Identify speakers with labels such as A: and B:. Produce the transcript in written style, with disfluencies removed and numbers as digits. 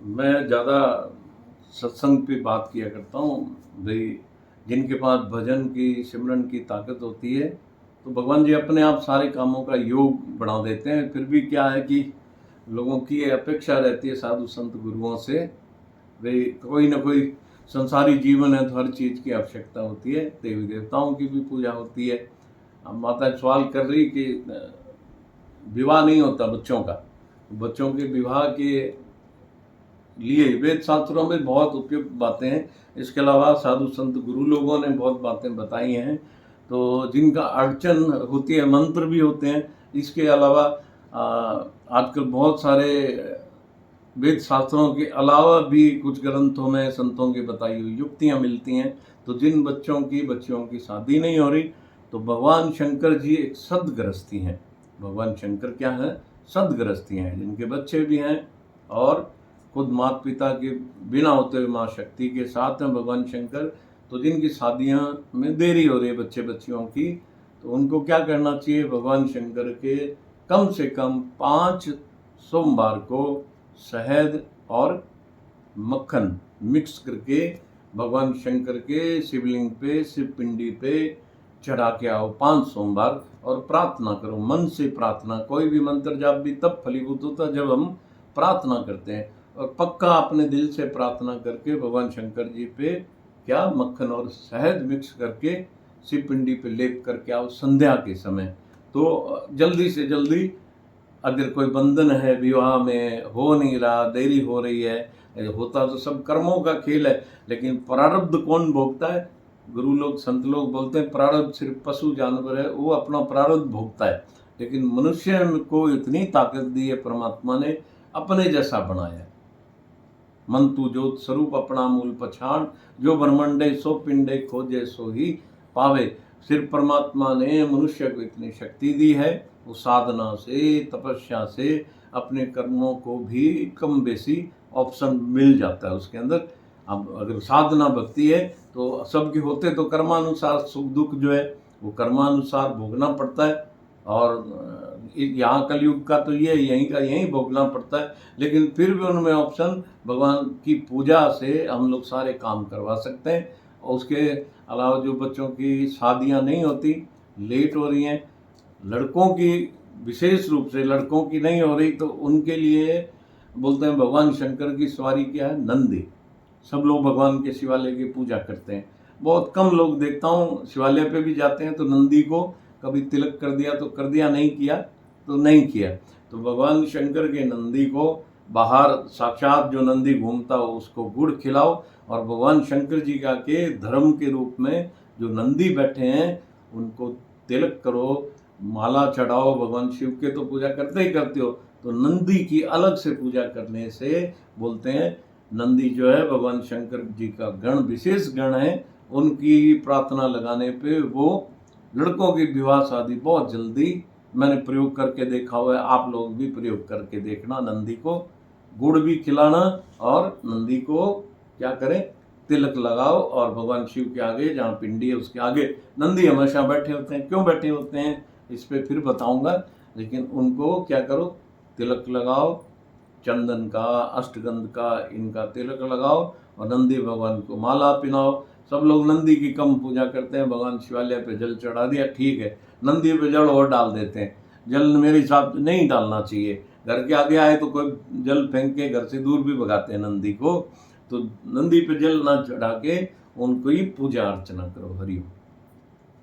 A: मैं ज़्यादा सत्संग पे बात किया करता हूँ भाई। जिनके पास भजन की सिमरन की ताकत होती है तो भगवान जी अपने आप सारे कामों का योग बढ़ा देते हैं। फिर भी क्या है कि लोगों की ये अपेक्षा रहती है साधु संत गुरुओं से, भाई कोई ना कोई संसारी जीवन है तो हर चीज़ की आवश्यकता होती है, देवी देवताओं की भी पूजा होती है। अब माता सवाल कर रही कि विवाह नहीं होता बच्चों का, बच्चों के विवाह के लिए वेद शास्त्रों में बहुत उपयुक्त बातें हैं। इसके अलावा साधु संत गुरु लोगों ने बहुत बातें बताई हैं, तो जिनका अर्चन होती है, मंत्र भी होते हैं। इसके अलावा आजकल बहुत सारे वेद शास्त्रों के अलावा भी कुछ ग्रंथों में संतों की बताई हुई युक्तियाँ मिलती हैं। तो जिन बच्चियों की शादी नहीं हो रही तो भगवान शंकर जी एक सद्गृहस्थी हैं। भगवान शंकर क्या है? सद्गृहस्थी हैं, जिनके बच्चे भी हैं और खुद माता पिता के बिना होते हुए माँ शक्ति के साथ हैं भगवान शंकर। तो जिनकी शादियाँ में देरी हो रही है बच्चे बच्चियों की, तो उनको क्या करना चाहिए? भगवान शंकर के कम से कम 5 सोमवार को शहद और मक्खन मिक्स करके भगवान शंकर के शिवलिंग पे, शिव पिंडी पे चढ़ा के आओ 5 सोमवार, और प्रार्थना करो, मन से प्रार्थना। कोई भी मंत्र जाप भी तब फलीभूत होता है जब हम प्रार्थना करते हैं, और पक्का अपने दिल से प्रार्थना करके भगवान शंकर जी पे क्या मक्खन और शहद मिक्स करके शिव पिंडी पे लेप करके आओ संध्या के समय। तो जल्दी से जल्दी, अगर कोई बंधन है विवाह में, हो नहीं रहा, देरी हो रही है, होता तो सब कर्मों का खेल है, लेकिन प्रारब्ध कौन भोगता है? गुरु लोग संत लोग बोलते हैं प्रारब्ध सिर्फ पशु जानवर है, वो अपना प्रारब्ध भोगता है। लेकिन मनुष्य को इतनी ताकत दी है परमात्मा ने, अपने जैसा बनाया है। मन तू ज्योत स्वरूप अपना मूल पछाण, जो ब्रह्मंडे सो पिंडे खोजे सो ही पावे। सिर्फ परमात्मा ने मनुष्य को इतनी शक्ति दी है, वो साधना से, तपस्या से अपने कर्मों को भी कम बेसी ऑप्शन मिल जाता है उसके अंदर। अब अगर साधना भक्ति है तो सबके होते तो कर्मानुसार सुख दुख जो है वो कर्मानुसार भोगना पड़ता है, और यहाँ कलयुग का तो ये यहीं का यहीं भोगना पड़ता है। लेकिन फिर भी उनमें ऑप्शन भगवान की पूजा से हम लोग सारे काम करवा सकते हैं। और उसके अलावा जो बच्चों की शादियाँ नहीं होती, लेट हो रही हैं, लड़कों की विशेष रूप से लड़कों की नहीं हो रही, तो उनके लिए बोलते हैं भगवान शंकर की सवारी क्या है? नंदी। सब लोग भगवान के शिवालय की पूजा करते हैं, बहुत कम लोग देखता हूँ शिवालय पे भी जाते हैं तो नंदी को कभी तिलक कर दिया तो कर दिया, नहीं किया तो नहीं किया। तो भगवान शंकर के नंदी को बाहर साक्षात जो नंदी घूमता हो उसको गुड़ खिलाओ, और भगवान शंकर जी का के धर्म के रूप में जो नंदी बैठे हैं उनको तिलक करो, माला चढ़ाओ। भगवान शिव के तो पूजा करते ही करते हो, तो नंदी की अलग से पूजा करने से बोलते हैं नंदी जो है भगवान शंकर जी का गण, विशेष गण है। उनकी प्रार्थना लगाने पे वो लड़कों की विवाह शादी बहुत जल्दी, मैंने प्रयोग करके देखा हुआ है, आप लोग भी प्रयोग करके देखना। नंदी को गुड़ भी खिलाना और नंदी को क्या करें? तिलक लगाओ, और भगवान शिव के आगे जहाँ पिंडी है उसके आगे नंदी हमेशा बैठे होते हैं। क्यों बैठे होते हैं इस पे फिर बताऊंगा, लेकिन उनको क्या करो? तिलक लगाओ, चंदन का, अष्टगंध का, इनका तिलक लगाओ, और नंदी भगवान को माला पिनाओ। सब लोग नंदी की कम पूजा करते हैं, भगवान शिवालय पे जल चढ़ा दिया, ठीक है, नंदी पे जल और डाल देते हैं। जल मेरे हिसाब से नहीं डालना चाहिए, घर के आगे आए तो कोई जल फेंक के घर से दूर भी भगाते हैं नंदी को। तो नंदी पे जल ना चढ़ा के उनको ही पूजा अर्चना करो। हरिओम।